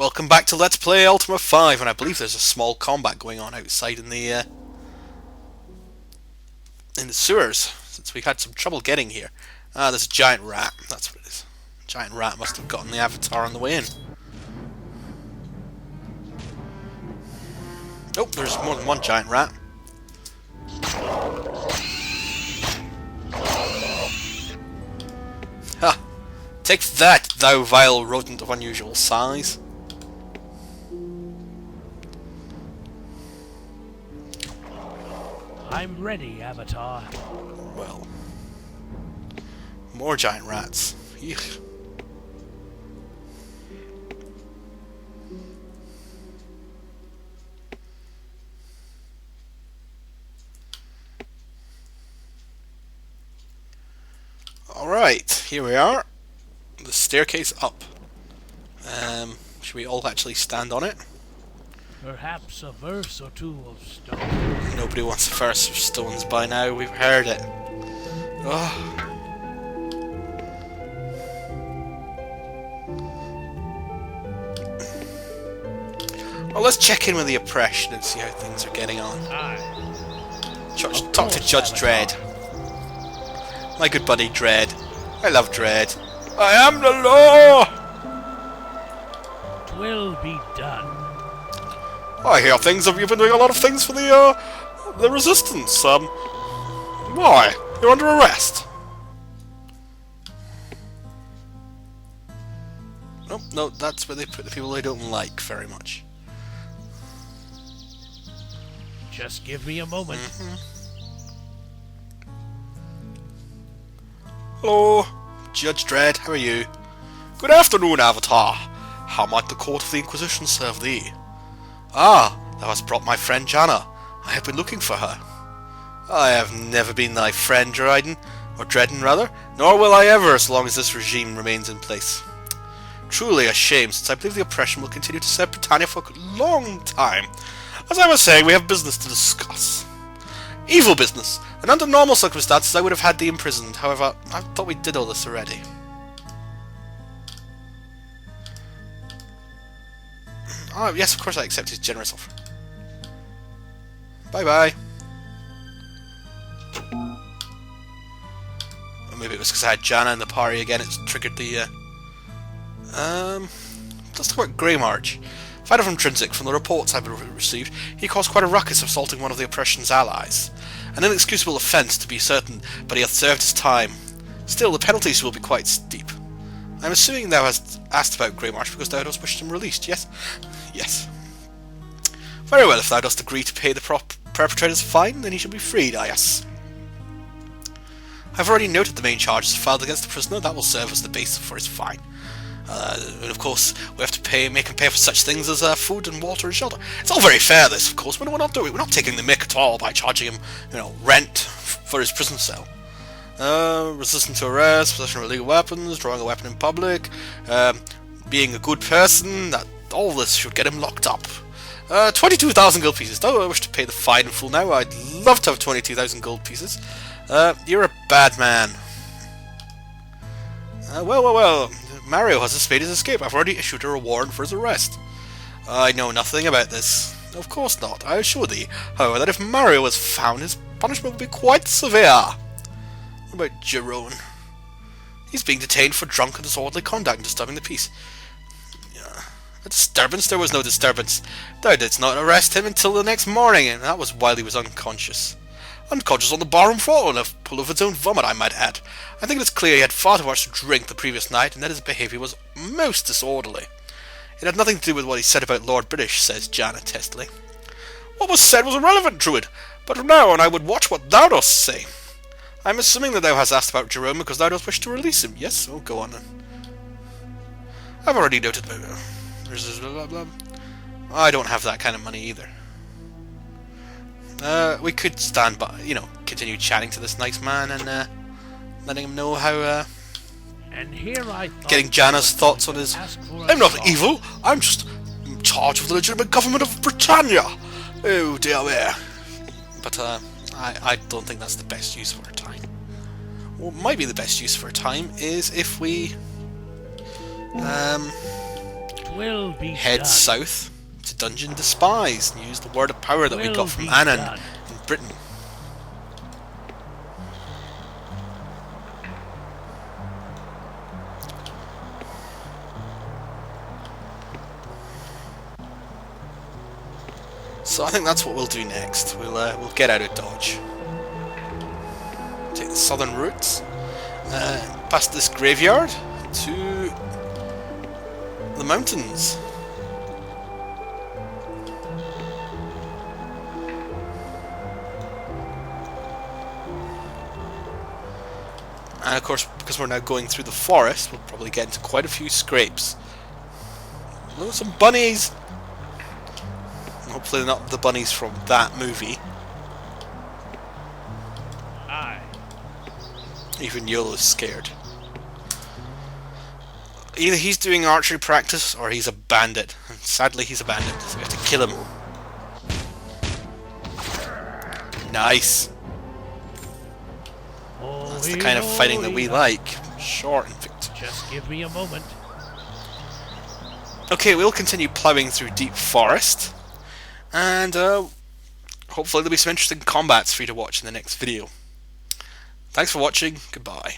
Welcome back to Let's Play Ultima 5, and I believe there's a small combat going on outside in the sewers, since we had some trouble getting here. Ah, there's a giant rat, that's what it is. Giant rat must have gotten the avatar on the way in. Oh, there's more than one giant rat. Ha! Take that, thou vile rodent of unusual size. I'm ready, Avatar. Well, more giant rats. Eek. Alright, here we are. The staircase up. Should we all actually stand on it? Perhaps a verse or two of stone. Nobody wants a verse of stones by now, we've heard it. Oh. Well, let's check in with the oppression and see how things are getting on. Talk to Judge Dryden. My good buddy Dredd. I love Dredd. I am the law! 'Twill be done. I hear things of you've been doing a lot of things for the resistance. Why? You're under arrest. Oh, no, that's where they put the people they don't like very much. Just give me a moment. Hello, Judge Dredd, how are you? Good afternoon, Avatar. How might the court of the Inquisition serve thee? Ah, thou hast brought my friend Janna. I have been looking for her. I have never been thy friend, Dryden, or Dredden rather, nor will I ever as long as this regime remains in place. Truly a shame, since I believe the oppression will continue to serve Britannia for a long time. As I was saying, we have business to discuss. Evil business, and under normal circumstances I would have had thee imprisoned. However, I thought we did all this already. Oh, yes, of course I accept his generous offer. Bye-bye. Or maybe it was because I had Janna in the party again, it's triggered the, let's talk about Greymarch. Finder from Trinsic, from the reports I've received, he caused quite a ruckus assaulting one of the oppression's allies. An inexcusable offence, to be certain, but he hath served his time. Still, the penalties will be quite steep. I'm assuming thou hast asked about Greymarch because thou dost wish him released, yes? Yes. Very well, if thou dost agree to pay the perpetrator's fine, then he shall be freed, yes. I've already noted the main charges filed against the prisoner. That will serve as the basis for his fine. And of course, we have to make him pay for such things as food and water and shelter. It's all very fair, this, of course, but we're not taking the mick at all by charging him, rent for his prison cell. Resistance to arrest, possession of illegal weapons, drawing a weapon in public, being a good person, all this should get him locked up. 22,000 gold pieces. Don't I wish to pay the fine in full now? I'd love to have 22,000 gold pieces. You're a bad man. Well. Mario has made his escape. I've already issued her a warrant for his arrest. I know nothing about this. Of course not. I assure thee, however, that if Mario was found, his punishment would be quite severe. What about Jerome? He's being detained for drunk and disorderly conduct and disturbing the peace. A disturbance? There was no disturbance. Thou didst not arrest him until the next morning, and that was while he was unconscious. Unconscious on the barroom floor, and full of its own vomit, I might add. I think it is clear he had far too much to drink the previous night, and that his behaviour was most disorderly. It had nothing to do with what he said about Lord British, says Janna testily. What was said was irrelevant, Druid, but from now on I would watch what thou dost say. I am assuming that thou hast asked about Jerome because thou dost wish to release him. Yes? Oh, go on then. I've already noted about blah, blah, blah. I don't have that kind of money either. We could stand by, continue chatting to this nice man and letting him know how, And here I getting Janna's thoughts on his... I'm not evil, I'm just in charge of the legitimate government of Britannia. Oh dear me. But, I don't think that's the best use of our time. What might be the best use of our time is if we, Will be head done. south to Dungeon Despise and use the word of power that we Will got from be Annan done. in Britain. So I think that's what we'll do next. We'll get out of Dodge, take the southern route, past this graveyard to the mountains. And of course, because we're now going through the forest, we'll probably get into quite a few scrapes. Oh, some bunnies! Hopefully not the bunnies from that movie. Aye. Even Yolo's scared. Either he's doing archery practice or he's a bandit. And sadly he's a bandit, so we have to kill him. Nice! Oh, That's the kind of fighting that we like. Short and victorious. Just give me a moment. Okay, we'll continue ploughing through deep forest. And hopefully there'll be some interesting combats for you to watch in the next video. Thanks for watching. Goodbye.